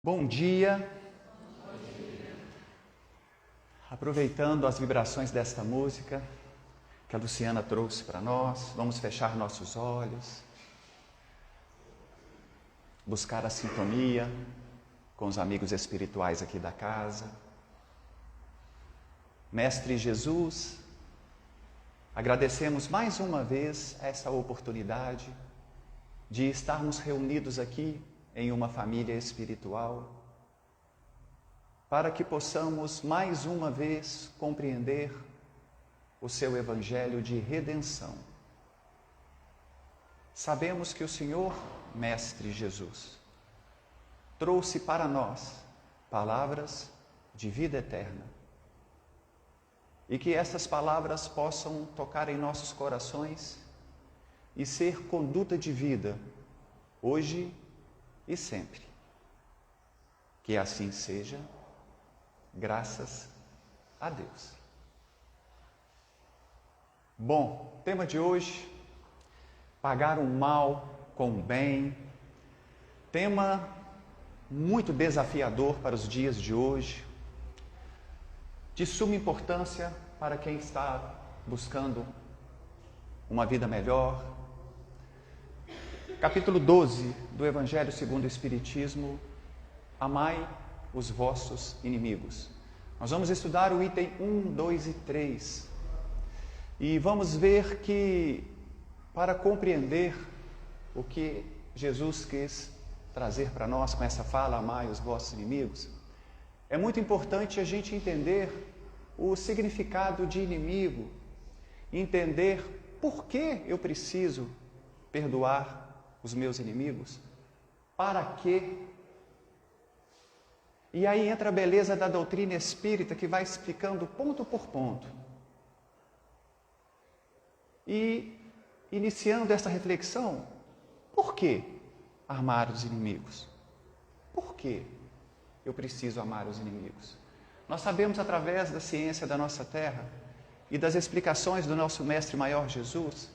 Bom dia. Aproveitando as vibrações desta música que a Luciana trouxe para nós, vamos fechar nossos olhos, buscar a sintonia com os amigos espirituais aqui da casa. Mestre Jesus, agradecemos mais uma vez essa oportunidade de estarmos reunidos aqui em uma família espiritual, para que possamos mais uma vez compreender o seu evangelho de redenção. Sabemos que o Senhor, Mestre Jesus, trouxe para nós palavras de vida eterna e que essas palavras possam tocar em nossos corações e ser conduta de vida hoje e sempre. Que assim seja, graças a Deus. Bom, tema de hoje, pagar o mal com o bem. Tema muito desafiador para os dias de hoje, de suma importância para quem está buscando uma vida melhor. Capítulo 12 do Evangelho segundo o Espiritismo, amai os vossos inimigos. Nós vamos estudar o item 1, 2 e 3. E vamos ver que, para compreender o que Jesus quis trazer para nós com essa fala, amai os vossos inimigos, é muito importante a gente entender o significado de inimigo, entender por que eu preciso perdoar os meus inimigos, para quê? E aí entra a beleza da doutrina espírita, que vai explicando ponto por ponto. E, iniciando essa reflexão, por que amar os inimigos? Por que eu preciso amar os inimigos? Nós sabemos, através da ciência da nossa terra e das explicações do nosso Mestre Maior Jesus,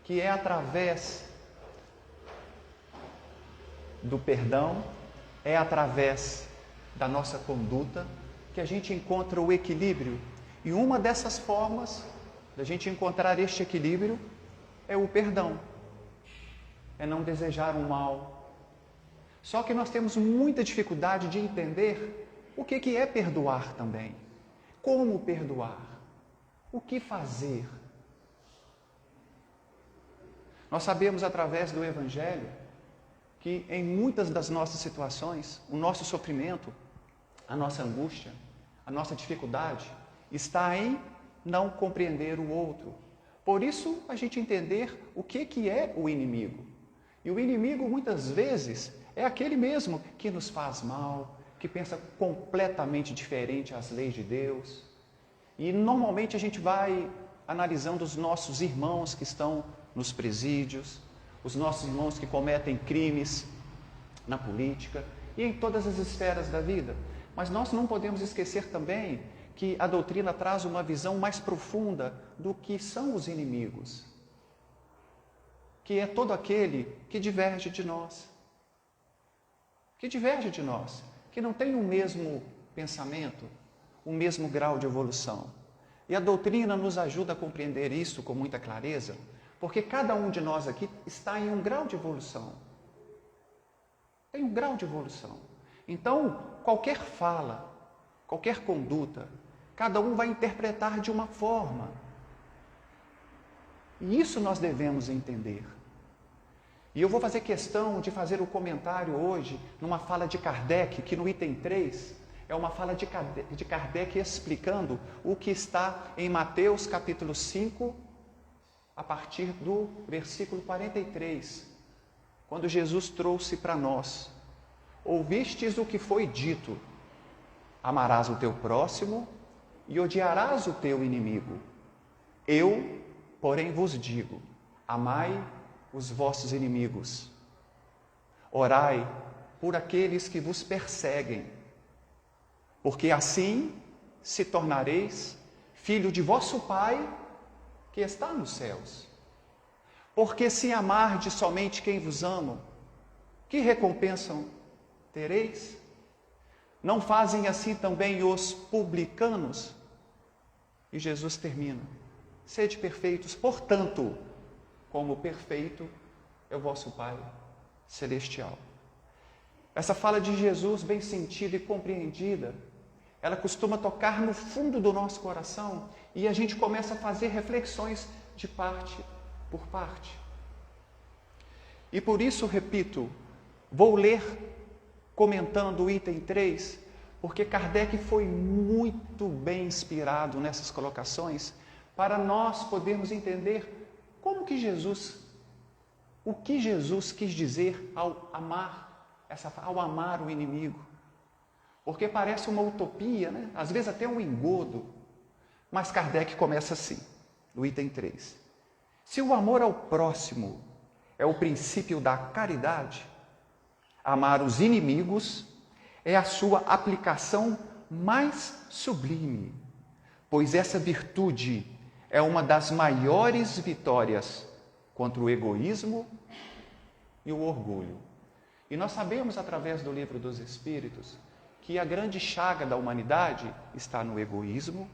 que é através do perdão, é através da nossa conduta que a gente encontra o equilíbrio. E uma dessas formas da gente encontrar este equilíbrio é o perdão, é não desejar o mal. Só que nós temos muita dificuldade de entender o que é perdoar também. Como perdoar? O que fazer? Nós sabemos através do Evangelho que em muitas das nossas situações, o nosso sofrimento, a nossa angústia, a nossa dificuldade está em não compreender o outro. Por isso, a gente entender o que é o inimigo. E o inimigo, muitas vezes, é aquele mesmo que nos faz mal, que pensa completamente diferente às leis de Deus. E normalmente a gente vai analisando os nossos irmãos que estão nos presídios, os nossos irmãos que cometem crimes na política e em todas as esferas da vida. Mas nós não podemos esquecer também que a doutrina traz uma visão mais profunda do que são os inimigos, que é todo aquele que diverge de nós, que não tem o mesmo pensamento, o mesmo grau de evolução. E a doutrina nos ajuda a compreender isso com muita clareza, porque cada um de nós aqui está em um grau de evolução. Tem um grau de evolução. Então, qualquer fala, qualquer conduta, cada um vai interpretar de uma forma. E isso nós devemos entender. E eu vou fazer questão de fazer o comentário hoje numa fala de Kardec, que no item 3 é uma fala de Kardec explicando o que está em Mateus capítulo 5, a partir do versículo 43, quando Jesus trouxe para nós: ouvistes o que foi dito, amarás o teu próximo e odiarás o teu inimigo. Eu, porém, vos digo, amai os vossos inimigos, orai por aqueles que vos perseguem, porque assim se tornareis filho de vosso Pai que está nos céus. Porque se amardes somente quem vos ama, que recompensa tereis? Não fazem assim também os publicanos? E Jesus termina: sede perfeitos, portanto, como perfeito é o vosso Pai celestial. Essa fala de Jesus, bem sentida e compreendida, ela costuma tocar no fundo do nosso coração e a gente começa a fazer reflexões de parte por parte. E por isso, repito, vou ler comentando o item 3, porque Kardec foi muito bem inspirado nessas colocações para nós podermos entender o que Jesus quis dizer ao amar o inimigo. Porque parece uma utopia, né? Às vezes até um engodo. Mas Kardec começa assim, no item 3. Se o amor ao próximo é o princípio da caridade, amar os inimigos é a sua aplicação mais sublime, pois essa virtude é uma das maiores vitórias contra o egoísmo e o orgulho. E nós sabemos, através do Livro dos Espíritos, que a grande chaga da humanidade está no egoísmo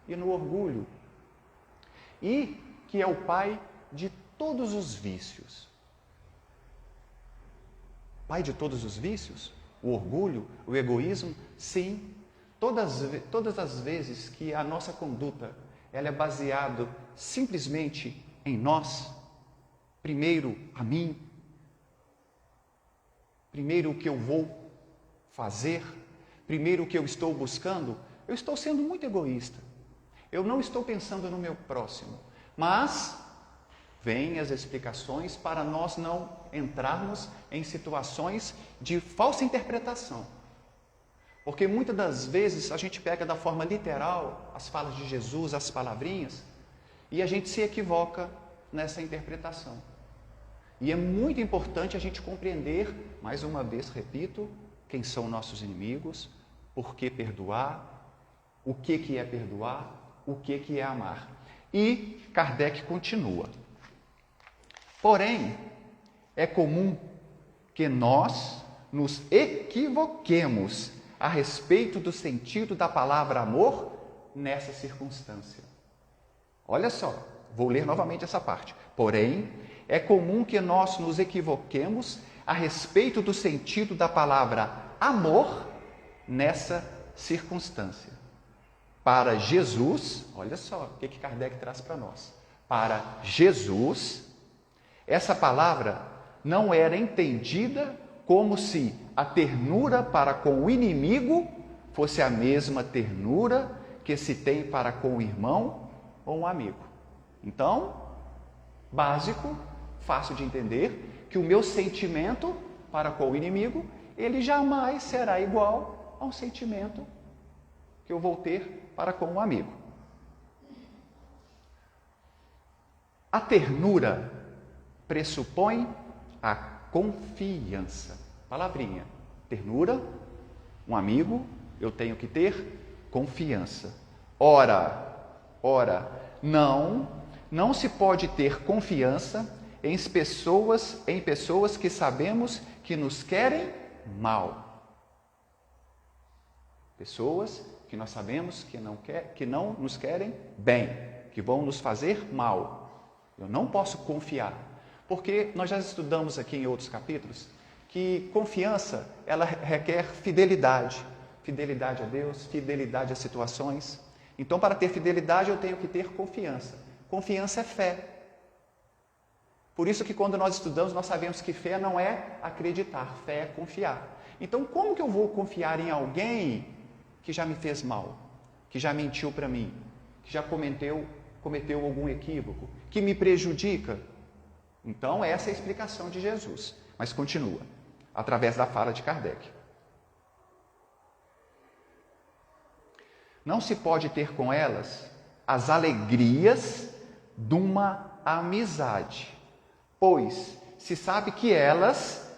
e no orgulho, e que é o pai de todos os vícios. Pai de todos os vícios? O orgulho, o egoísmo? Sim. Todas as vezes que a nossa conduta ela é baseada simplesmente em nós, primeiro a mim, primeiro o que eu vou fazer, primeiro o que eu estou buscando, eu estou sendo muito egoísta. Eu não estou pensando no meu próximo. Mas vêm as explicações para nós não entrarmos em situações de falsa interpretação. Porque muitas das vezes a gente pega da forma literal as falas de Jesus, as palavrinhas, e a gente se equivoca nessa interpretação. E é muito importante a gente compreender, mais uma vez, repito, quem são nossos inimigos, por que perdoar, o que é perdoar, o que é amar. E Kardec continua. Porém, é comum que nós nos equivoquemos a respeito do sentido da palavra amor nessa circunstância. Olha só, vou ler novamente essa parte. Porém, é comum que nós nos equivoquemos a respeito do sentido da palavra amor nessa circunstância. Para Jesus, olha só o que Kardec traz para nós. Para Jesus, essa palavra não era entendida como se a ternura para com o inimigo fosse a mesma ternura que se tem para com o irmão ou um amigo. Então, básico, fácil de entender, que o meu sentimento para com o inimigo, ele jamais será igual a um sentimento que eu vou ter para com um amigo. A ternura pressupõe a confiança. Palavrinha, ternura, um amigo, eu tenho que ter confiança. Ora, não se pode ter confiança em pessoas que sabemos que nos querem mal. Pessoas que nós sabemos que não nos querem bem, que vão nos fazer mal. Eu não posso confiar, porque nós já estudamos aqui em outros capítulos que confiança, ela requer fidelidade. Fidelidade a Deus, fidelidade às situações. Então, para ter fidelidade, eu tenho que ter confiança. Confiança é fé. Por isso que quando nós estudamos, nós sabemos que fé não é acreditar, fé é confiar. Então, como que eu vou confiar em alguém que já me fez mal, que já mentiu para mim, que já cometeu algum equívoco, que me prejudica? Então, essa é a explicação de Jesus. Mas continua, através da fala de Kardec. Não se pode ter com elas as alegrias de uma amizade, pois se sabe que elas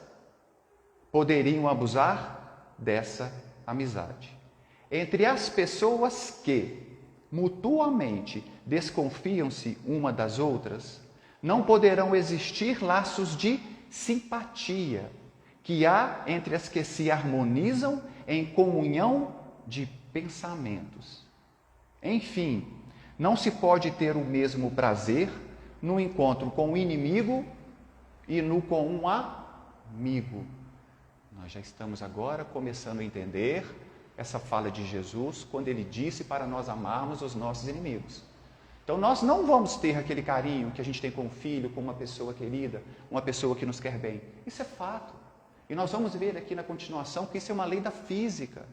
poderiam abusar dessa amizade. Entre as pessoas que mutuamente desconfiam-se uma das outras, não poderão existir laços de simpatia, que há entre as que se harmonizam em comunhão de pensamentos. Enfim, não se pode ter o mesmo prazer no encontro com o inimigo e no com um amigo. Nós já estamos agora começando a entender essa fala de Jesus, quando ele disse para nós amarmos os nossos inimigos. Então nós não vamos ter aquele carinho que a gente tem com o filho, com uma pessoa querida, uma pessoa que nos quer bem. Isso é fato. E nós vamos ver aqui na continuação que isso é uma lei da física.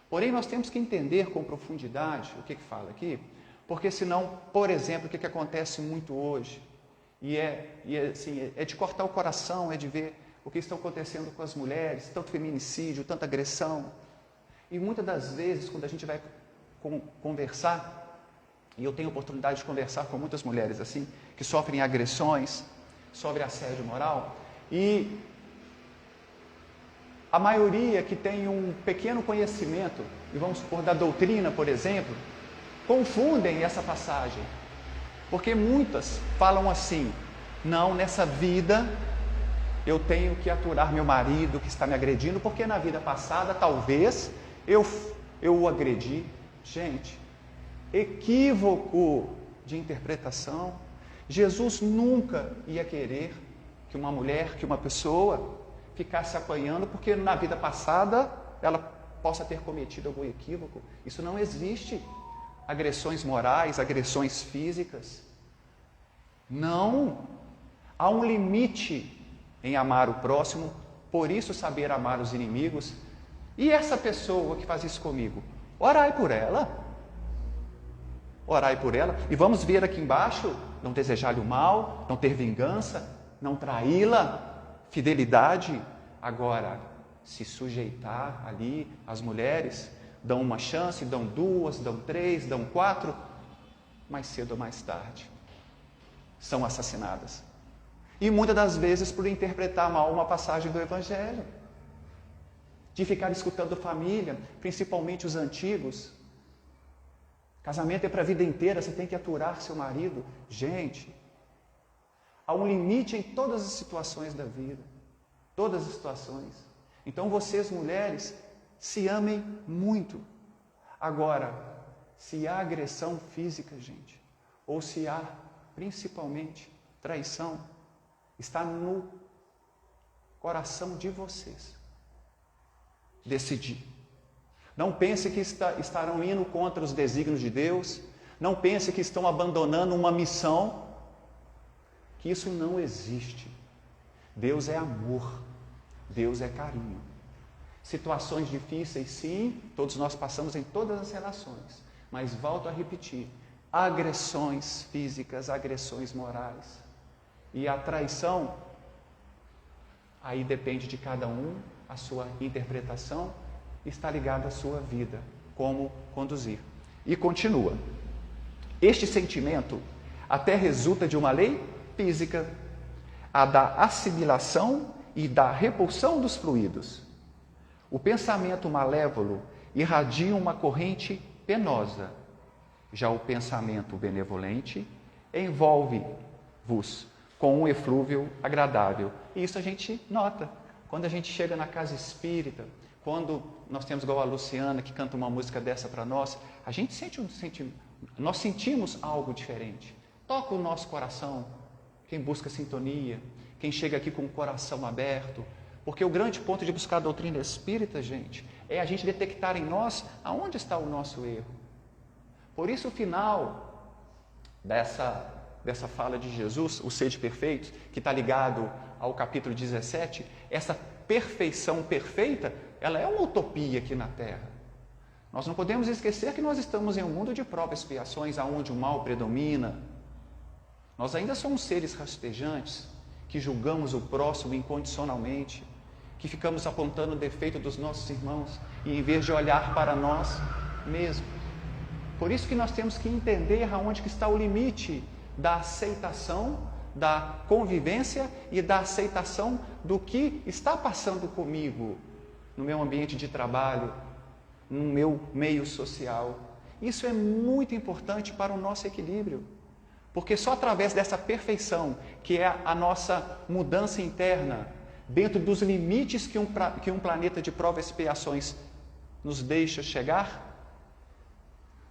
Porém, nós temos que entender com profundidade o que fala aqui, porque senão, por exemplo, o que acontece muito hoje, é de cortar o coração, é de ver o que está acontecendo com as mulheres, tanto feminicídio, tanta agressão. E muitas das vezes, quando a gente vai conversar, e eu tenho a oportunidade de conversar com muitas mulheres assim, que sofrem agressões, sofrem assédio moral, e a maioria que tem um pequeno conhecimento, e vamos supor da doutrina, por exemplo, confundem essa passagem. Porque muitas falam assim: não, nessa vida eu tenho que aturar meu marido que está me agredindo, porque na vida passada talvez eu o agredi. Gente, equívoco de interpretação. Jesus nunca ia querer que uma mulher, que uma pessoa ficasse apanhando, porque na vida passada ela possa ter cometido algum equívoco. Isso não existe. Agressões morais, agressões físicas. Não. Há um limite em amar o próximo, por isso saber amar os inimigos. E essa pessoa que faz isso comigo? Orai por ela. Orai por ela. E vamos ver aqui embaixo, não desejar-lhe o mal, não ter vingança, não traí-la, fidelidade. Agora, se sujeitar ali, as mulheres dão uma chance, dão duas, dão três, dão quatro, mais cedo ou mais tarde são assassinadas. E muitas das vezes por interpretar mal uma passagem do Evangelho, de ficar escutando família, principalmente os antigos. Casamento é para a vida inteira, você tem que aturar seu marido. Gente, há um limite em todas as situações da vida. Todas as situações. Então vocês, mulheres, se amem muito. Agora, se há agressão física, gente, ou se há, principalmente, traição, está no coração de vocês decidir. Não pense que estarão indo contra os desígnios de Deus. Não pense que estão abandonando uma missão. Que isso não existe. Deus é amor. Deus é carinho. Situações difíceis, sim, todos nós passamos em todas as relações. Mas volto a repetir, agressões físicas, agressões morais. E a traição, aí depende de cada um, a sua interpretação, está ligada à sua vida, como conduzir. E continua. Este sentimento até resulta de uma lei física, a da assimilação e da repulsão dos fluidos. O pensamento malévolo irradia uma corrente penosa. Já o pensamento benevolente envolve-vos com um eflúvio agradável. E isso a gente nota. Quando a gente chega na casa espírita, quando nós temos igual a Luciana, que canta uma música dessa para nós, a gente nós sentimos algo diferente. Toca o nosso coração, quem busca sintonia, quem chega aqui com o coração aberto. Porque o grande ponto de buscar a doutrina espírita, gente, é a gente detectar em nós aonde está o nosso erro. Por isso o final dessa fala de Jesus, o sede perfeito, que está ligado ao capítulo 17, essa perfeição perfeita, ela é uma utopia aqui na Terra. Nós não podemos esquecer que nós estamos em um mundo de provas e expiações, onde o mal predomina. Nós ainda somos seres rastejantes, que julgamos o próximo incondicionalmente, que ficamos apontando o defeito dos nossos irmãos, e em vez de olhar para nós mesmos. Por isso que nós temos que entender aonde que está o limite da aceitação, da convivência e da aceitação do que está passando comigo no meu ambiente de trabalho, no meu meio social. Isso é muito importante para o nosso equilíbrio, porque só através dessa perfeição, que é a nossa mudança interna, dentro dos limites que um planeta de provas e expiações nos deixa chegar?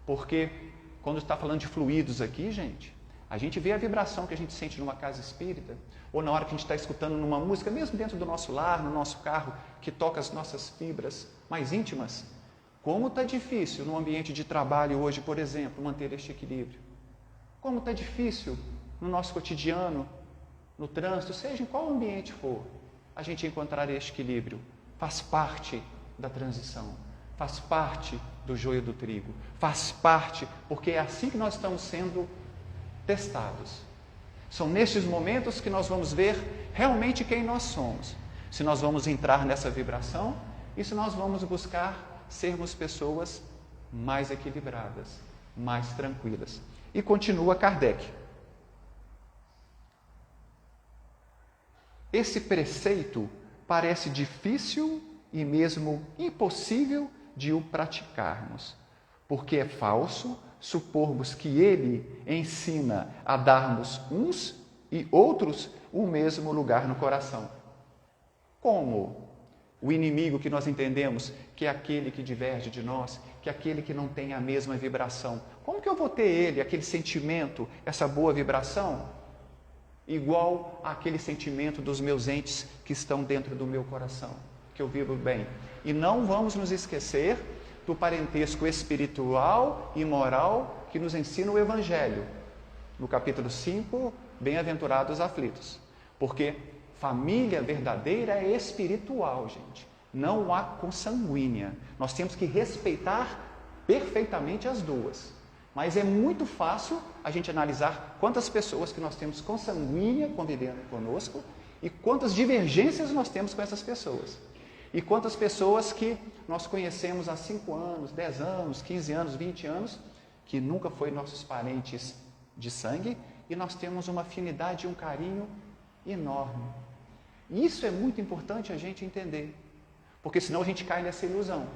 Porque quando está falando de fluidos aqui, gente, a gente vê a vibração que a gente sente numa casa espírita, ou na hora que a gente está escutando numa música, mesmo dentro do nosso lar, no nosso carro, que toca as nossas fibras mais íntimas. Como está difícil no ambiente de trabalho hoje, por exemplo, manter este equilíbrio. Como está difícil no nosso cotidiano, no trânsito, seja em qual ambiente for, a gente encontrar este equilíbrio. Faz parte da transição, faz parte do joio do trigo, faz parte, porque é assim que nós estamos sendo testados. São nestes momentos que nós vamos ver realmente quem nós somos. Se nós vamos entrar nessa vibração e se nós vamos buscar sermos pessoas mais equilibradas, mais tranquilas. E continua Kardec. Esse preceito parece difícil e mesmo impossível de o praticarmos, porque é falso supormos que ele ensina a darmos uns e outros o mesmo lugar no coração. Como? O inimigo que nós entendemos que é aquele que diverge de nós, que é aquele que não tem a mesma vibração. Como que eu vou ter ele, aquele sentimento, essa boa vibração, igual àquele sentimento dos meus entes que estão dentro do meu coração, que eu vibro bem? E não vamos nos esquecer do parentesco espiritual e moral que nos ensina o Evangelho. No capítulo 5, bem-aventurados aflitos. Porque família verdadeira é espiritual, gente. Não há consanguínea. Nós temos que respeitar perfeitamente as duas. Mas é muito fácil a gente analisar quantas pessoas que nós temos consanguínea convivendo conosco e quantas divergências nós temos com essas pessoas. E quantas pessoas que nós conhecemos há 5 anos, 10 anos, 15 anos, 20 anos, que nunca foi nossos parentes de sangue, e nós temos uma afinidade e um carinho enorme. E isso é muito importante a gente entender, porque senão a gente cai nessa ilusão.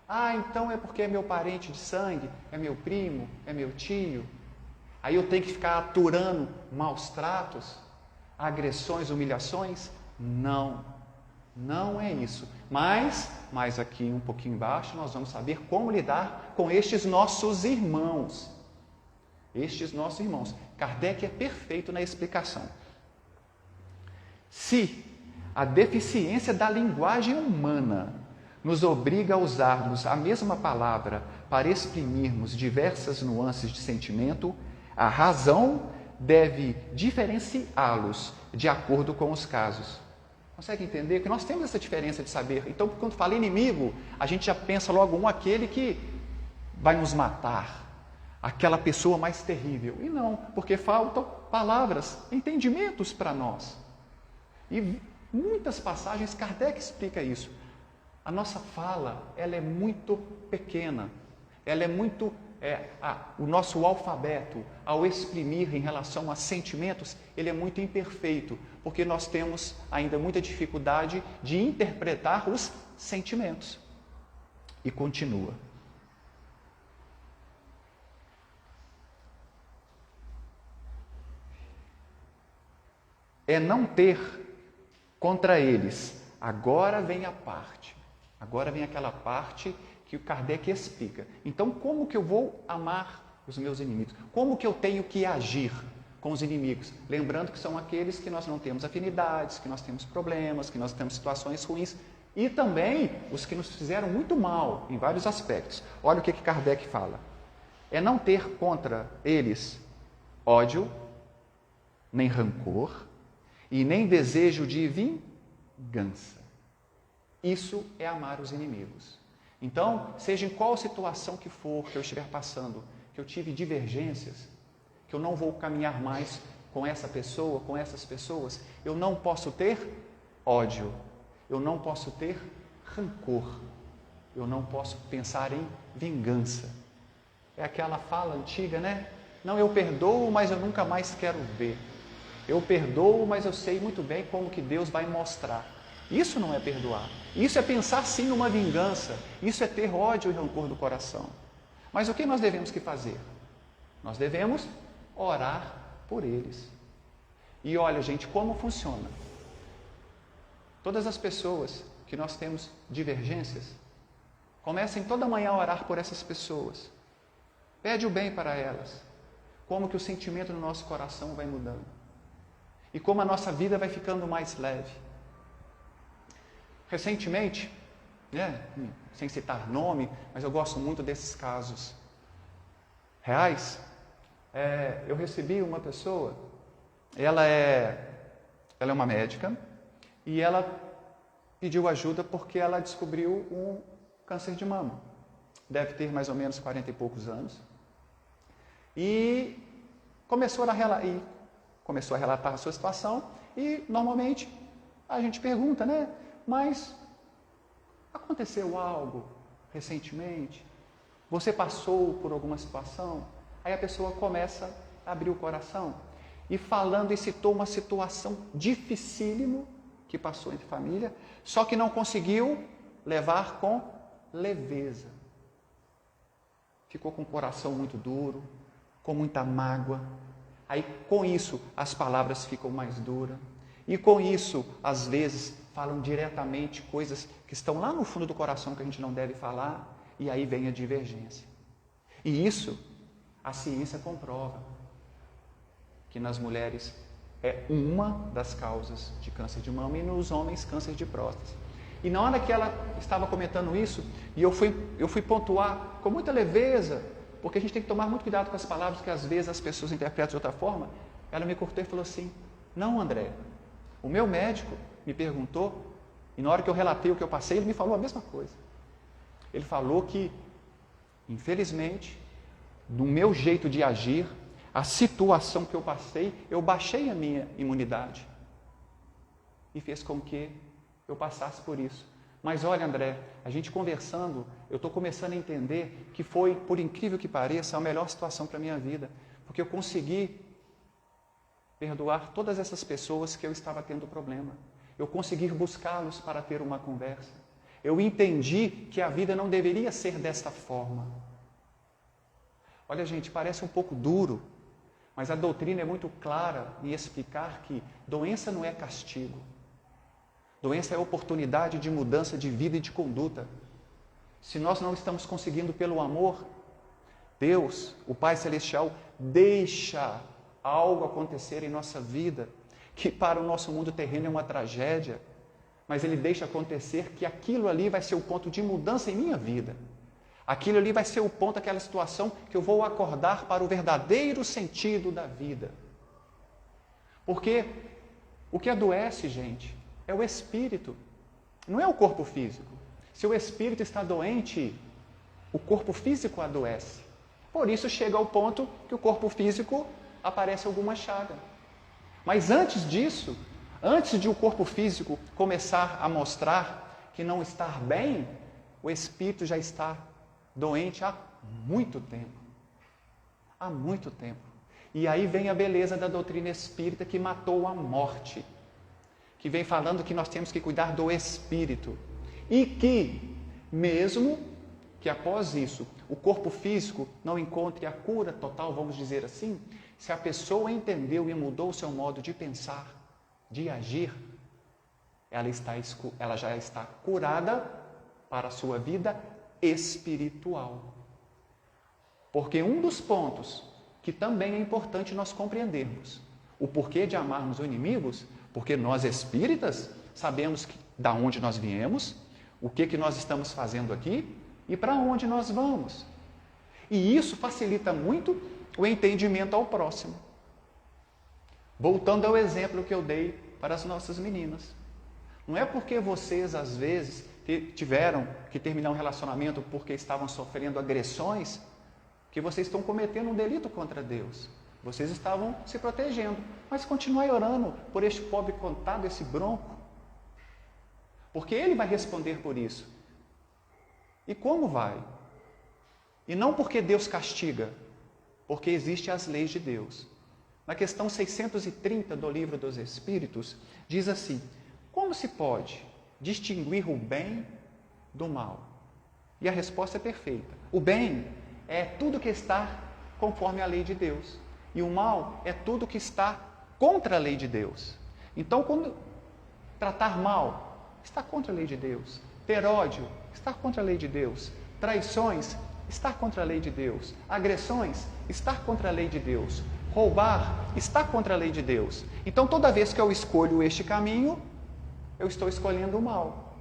Ah, então é porque é meu parente de sangue, é meu primo, é meu tio. Aí eu tenho que ficar aturando maus tratos, agressões, humilhações? Não. Não é isso. Mas aqui um pouquinho embaixo nós vamos saber como lidar com estes nossos irmãos. Estes nossos irmãos. Kardec é perfeito na explicação. Se a deficiência da linguagem humana nos obriga a usarmos a mesma palavra para exprimirmos diversas nuances de sentimento, a razão deve diferenciá-los de acordo com os casos. Consegue entender que nós temos essa diferença de saber? Então, quando fala inimigo, a gente já pensa logo aquele que vai nos matar, aquela pessoa mais terrível. E não, porque faltam palavras, entendimentos para nós. E muitas passagens, Kardec explica isso. A nossa fala, ela é muito pequena, ela é muito... o nosso alfabeto, ao exprimir em relação a sentimentos, ele é muito imperfeito, porque nós temos ainda muita dificuldade de interpretar os sentimentos. E continua. É não ter contra eles. Agora vem a parte. Agora vem aquela parte que o Kardec explica. Então, como que eu vou amar os meus inimigos? Como que eu tenho que agir com os inimigos? Lembrando que são aqueles que nós não temos afinidades, que nós temos problemas, que nós temos situações ruins, e também os que nos fizeram muito mal em vários aspectos. Olha o que Kardec fala. É não ter contra eles ódio, nem rancor, e nem desejo de vingança. Isso é amar os inimigos. Então, seja em qual situação que for que eu estiver passando, que eu tive divergências, que eu não vou caminhar mais com essa pessoa, com essas pessoas, eu não posso ter ódio, eu não posso ter rancor, eu não posso pensar em vingança. É aquela fala antiga, né? Não, eu perdoo, mas eu nunca mais quero ver. Eu perdoo, mas eu sei muito bem como que Deus vai mostrar. Isso não é perdoar. Isso é pensar sim numa vingança. Isso é ter ódio e rancor do coração. Mas o que nós devemos que fazer? Nós devemos orar por eles. E olha, gente, como funciona? Todas as pessoas que nós temos divergências, Comecem toda manhã a orar por essas pessoas. Pede o bem para elas. Como que o sentimento no nosso coração vai mudando. E como a nossa vida vai ficando mais leve. Recentemente, sem citar nome, mas eu gosto muito desses casos reais, eu recebi uma pessoa, ela é uma médica, e ela pediu ajuda porque ela descobriu um câncer de mama. Deve ter mais ou menos 40 e poucos anos. E começou a relatar a sua situação, e normalmente a gente pergunta, mas aconteceu algo recentemente? Você passou por alguma situação? Aí a pessoa começa a abrir o coração e falando e citou uma situação dificílima que passou entre família, só que não conseguiu levar com leveza. Ficou com o coração muito duro, com muita mágoa. Aí com isso as palavras ficam mais duras. E com isso, às vezes, falam diretamente coisas que estão lá no fundo do coração que a gente não deve falar, e aí vem a divergência. E isso, a ciência comprova, que nas mulheres é uma das causas de câncer de mama e nos homens câncer de próstata. E na hora que ela estava comentando isso, e eu fui pontuar com muita leveza, porque a gente tem que tomar muito cuidado com as palavras, que às vezes as pessoas interpretam de outra forma, ela me cortou e falou assim, não, André, o meu médico me perguntou, e na hora que eu relatei o que eu passei, ele me falou a mesma coisa. Ele falou que, infelizmente, no meu jeito de agir, a situação que eu passei, eu baixei a minha imunidade. E fez com que eu passasse por isso. Mas olha, André, a gente conversando, eu estou começando a entender que foi, por incrível que pareça, a melhor situação para a minha vida. Porque eu consegui perdoar todas essas pessoas que eu estava tendo problema. Eu consegui buscá-los para ter uma conversa. Eu entendi que a vida não deveria ser desta forma. Olha, gente, parece um pouco duro, mas a doutrina é muito clara em explicar que doença não é castigo. Doença é oportunidade de mudança de vida e de conduta. Se nós não estamos conseguindo pelo amor, Deus, o Pai Celestial, deixa algo acontecer em nossa vida, que para o nosso mundo terreno é uma tragédia, mas Ele deixa acontecer que aquilo ali vai ser o ponto de mudança em minha vida. Aquilo ali vai ser o ponto, aquela situação que eu vou acordar para o verdadeiro sentido da vida. Porque o que adoece, gente, é o espírito, não é o corpo físico. Se o espírito está doente, o corpo físico adoece. Por isso chega ao ponto que o corpo físico aparece alguma chaga. Mas antes disso, antes de o corpo físico começar a mostrar que não está bem, o espírito já está doente há muito tempo. Há muito tempo. E aí vem a beleza da doutrina espírita que matou a morte. Que vem falando que nós temos que cuidar do espírito. E que, mesmo que após isso, o corpo físico não encontre a cura total, vamos dizer assim, se a pessoa entendeu e mudou o seu modo de pensar, de agir, ela já está curada para a sua vida espiritual. Porque um dos pontos que também é importante nós compreendermos, o porquê de amarmos os inimigos, porque nós espíritas sabemos da onde nós viemos, o que nós estamos fazendo aqui e para onde nós vamos. E isso facilita muito o entendimento ao próximo. Voltando ao exemplo que eu dei para as nossas meninas. Não é porque vocês, às vezes, tiveram que terminar um relacionamento porque estavam sofrendo agressões, que vocês estão cometendo um delito contra Deus. Vocês estavam se protegendo. Mas continuem orando por este pobre coitado, esse bronco. Porque ele vai responder por isso. E como vai? E não porque Deus castiga, porque existem as leis de Deus. Na questão 630 do Livro dos Espíritos, diz assim: como se pode distinguir o bem do mal? E a resposta é perfeita. O bem é tudo que está conforme a lei de Deus. E o mal é tudo que está contra a lei de Deus. Então, quando tratar mal, está contra a lei de Deus. Ter ódio, estar contra a lei de Deus. Traições, estar contra a lei de Deus. Agressões, estar contra a lei de Deus. Roubar, estar contra a lei de Deus. Então, toda vez que eu escolho este caminho, eu estou escolhendo o mal.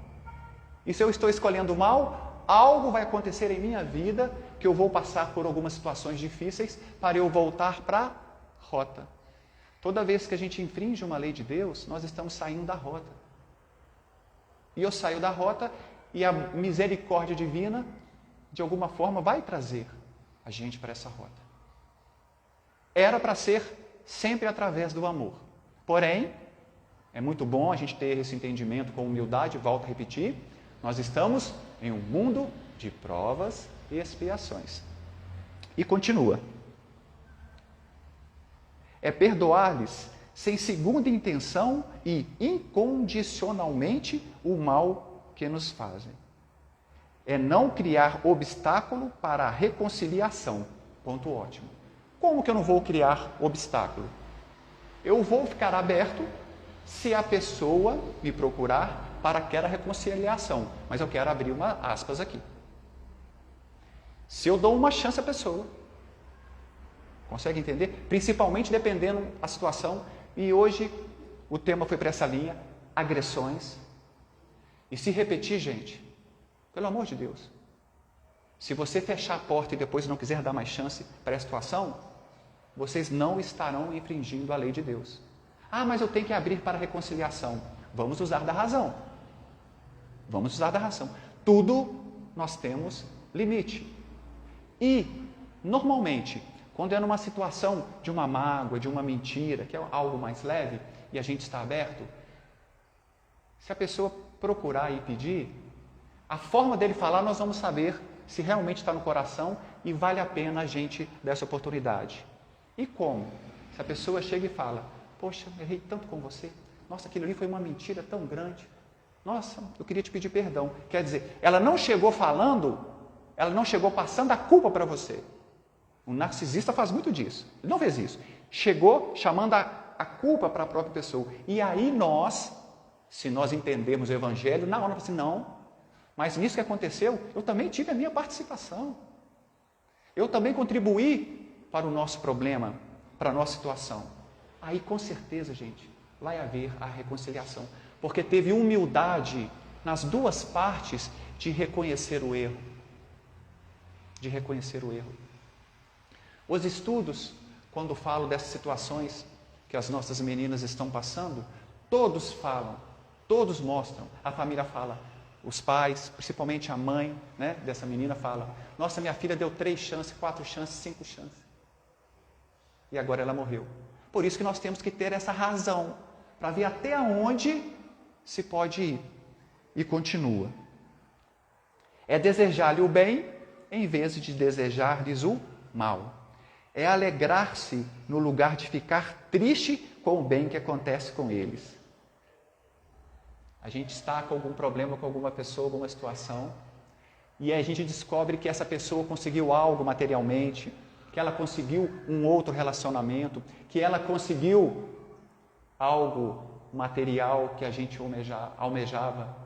E se eu estou escolhendo o mal, algo vai acontecer em minha vida que eu vou passar por algumas situações difíceis para eu voltar para a rota. Toda vez que a gente infringe uma lei de Deus, nós estamos saindo da rota. E eu saio da rota e a misericórdia divina, de alguma forma, vai trazer a gente para essa rota. Era para ser sempre através do amor. Porém, é muito bom a gente ter esse entendimento com humildade, volto a repetir, nós estamos em um mundo de provas e expiações. E continua. É perdoar-lhes sem segunda intenção e incondicionalmente o mal que nos fazem. É não criar obstáculo para a reconciliação. Ponto ótimo. Como que eu não vou criar obstáculo? Eu vou ficar aberto se a pessoa me procurar para aquela reconciliação. Mas eu quero abrir uma aspas aqui. Se eu dou uma chance à pessoa, consegue entender? Principalmente dependendo da situação. E hoje o tema foi para essa linha, agressões. E se repetir, gente, pelo amor de Deus, se você fechar a porta e depois não quiser dar mais chance para a situação, vocês não estarão infringindo a lei de Deus. Ah, mas eu tenho que abrir para a reconciliação. Vamos usar da razão. Vamos usar da razão. Tudo nós temos limite. E, normalmente, quando é numa situação de uma mágoa, de uma mentira, que é algo mais leve, e a gente está aberto, se a pessoa procurar e pedir, a forma dele falar nós vamos saber se realmente está no coração e vale a pena a gente dar essa oportunidade. E como? Se a pessoa chega e fala, poxa, errei tanto com você, nossa, aquilo ali foi uma mentira tão grande, nossa, eu queria te pedir perdão. Quer dizer, ela não chegou falando, ela não chegou passando a culpa para você. O narcisista faz muito disso. Ele não fez isso. Chegou chamando a culpa para a própria pessoa. E aí nós, se nós entendermos o Evangelho, na hora assim, não, mas nisso que aconteceu, eu também tive a minha participação. Eu também contribuí para o nosso problema, para a nossa situação. Aí com certeza, gente, vai haver a reconciliação. Porque teve humildade nas duas partes de reconhecer o erro. De reconhecer o erro. Os estudos, quando falam dessas situações que as nossas meninas estão passando, todos falam, todos mostram. A família fala, os pais, principalmente a mãe, né, dessa menina fala, nossa, minha filha deu 3 chances, 4 chances, 5 chances. E agora ela morreu. Por isso que nós temos que ter essa razão, para ver até onde se pode ir. E continua. É desejar-lhe o bem, em vez de desejar-lhes o mal. É alegrar-se no lugar de ficar triste com o bem que acontece com eles. A gente está com algum problema com alguma pessoa, alguma situação, e aí a gente descobre que essa pessoa conseguiu algo materialmente, que ela conseguiu um outro relacionamento, que ela conseguiu algo material que a gente almejava,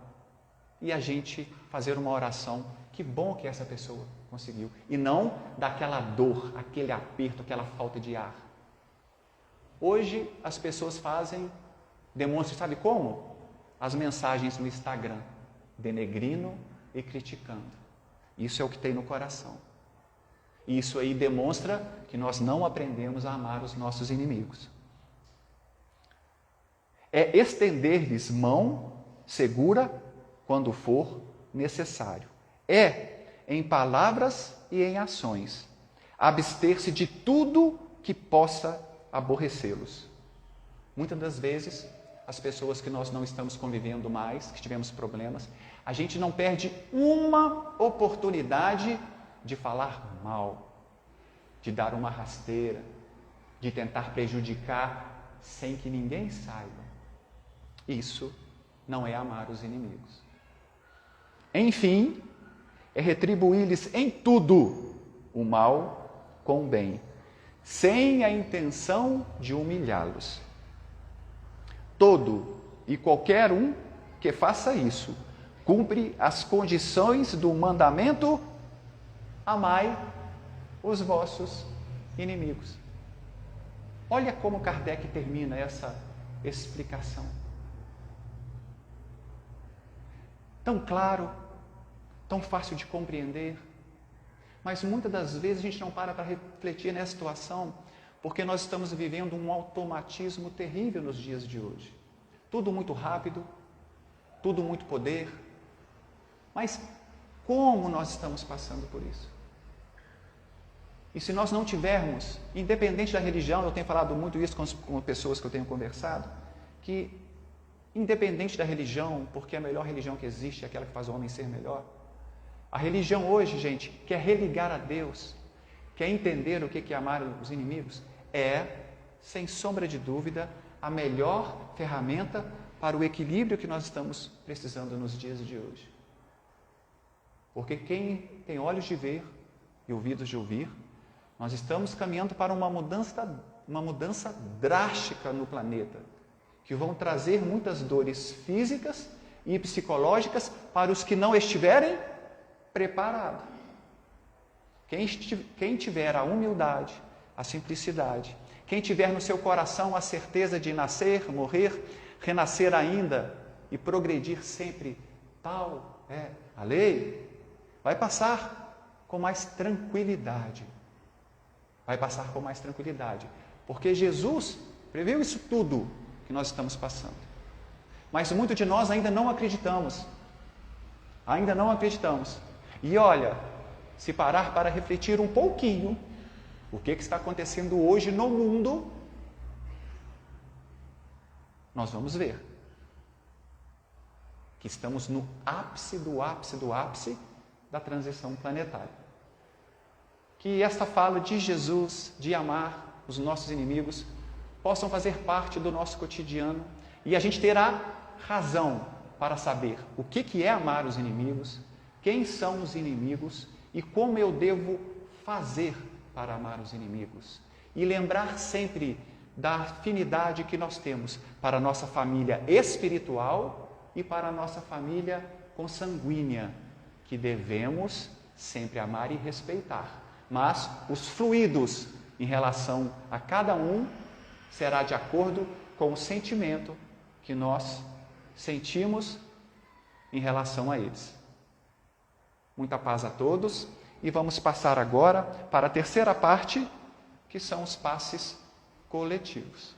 e a gente fazer uma oração, que bom que essa pessoa conseguiu, e não daquela dor, aquele aperto, aquela falta de ar. Hoje as pessoas demonstram, sabe como? As mensagens no Instagram, denegrindo e criticando. Isso é o que tem no coração. E isso aí demonstra que nós não aprendemos a amar os nossos inimigos. É estender-lhes mão segura quando for necessário. É em palavras e em ações. Abster-se de tudo que possa aborrecê-los. Muitas das vezes, as pessoas que nós não estamos convivendo mais, que tivemos problemas, a gente não perde uma oportunidade de falar mal, de dar uma rasteira, de tentar prejudicar sem que ninguém saiba. Isso não é amar os inimigos. Enfim, é retribuir-lhes em tudo o mal com o bem, sem a intenção de humilhá-los. Todo e qualquer um que faça isso cumpre as condições do mandamento: amai os vossos inimigos. Olha como Kardec termina essa explicação. Tão claro, tão fácil de compreender, mas muitas das vezes a gente não para refletir nessa situação, porque nós estamos vivendo um automatismo terrível nos dias de hoje. Tudo muito rápido, tudo muito poder, mas como nós estamos passando por isso? E se nós não tivermos, independente da religião, eu tenho falado muito isso com pessoas que eu tenho conversado, que independente da religião, porque a melhor religião que existe é aquela que faz o homem ser melhor, a religião hoje, gente, quer religar a Deus, quer entender o que é amar os inimigos, sem sombra de dúvida, a melhor ferramenta para o equilíbrio que nós estamos precisando nos dias de hoje. Porque quem tem olhos de ver e ouvidos de ouvir, nós estamos caminhando para uma mudança drástica no planeta, que vão trazer muitas dores físicas e psicológicas para os que não estiverem preparados. Quem tiver a humildade, a simplicidade, quem tiver no seu coração a certeza de nascer, morrer, renascer ainda e progredir sempre, tal é a lei, vai passar com mais tranquilidade. Vai passar com mais tranquilidade. Porque Jesus previu isso tudo que nós estamos passando. Mas muitos de nós ainda não acreditamos. Ainda não acreditamos. E olha, se parar para refletir um pouquinho, o que está acontecendo hoje no mundo, nós vamos ver que estamos no ápice do ápice do ápice da transição planetária. Que esta fala de Jesus, de amar os nossos inimigos, possam fazer parte do nosso cotidiano e a gente terá razão para saber o que é amar os inimigos, quem são os inimigos e como eu devo fazer para amar os inimigos. E lembrar sempre da afinidade que nós temos para a nossa família espiritual e para a nossa família consanguínea, que devemos sempre amar e respeitar. Mas os fluidos em relação a cada um será de acordo com o sentimento que nós sentimos em relação a eles. Muita paz a todos e vamos passar agora para a terceira parte, que são os passes coletivos.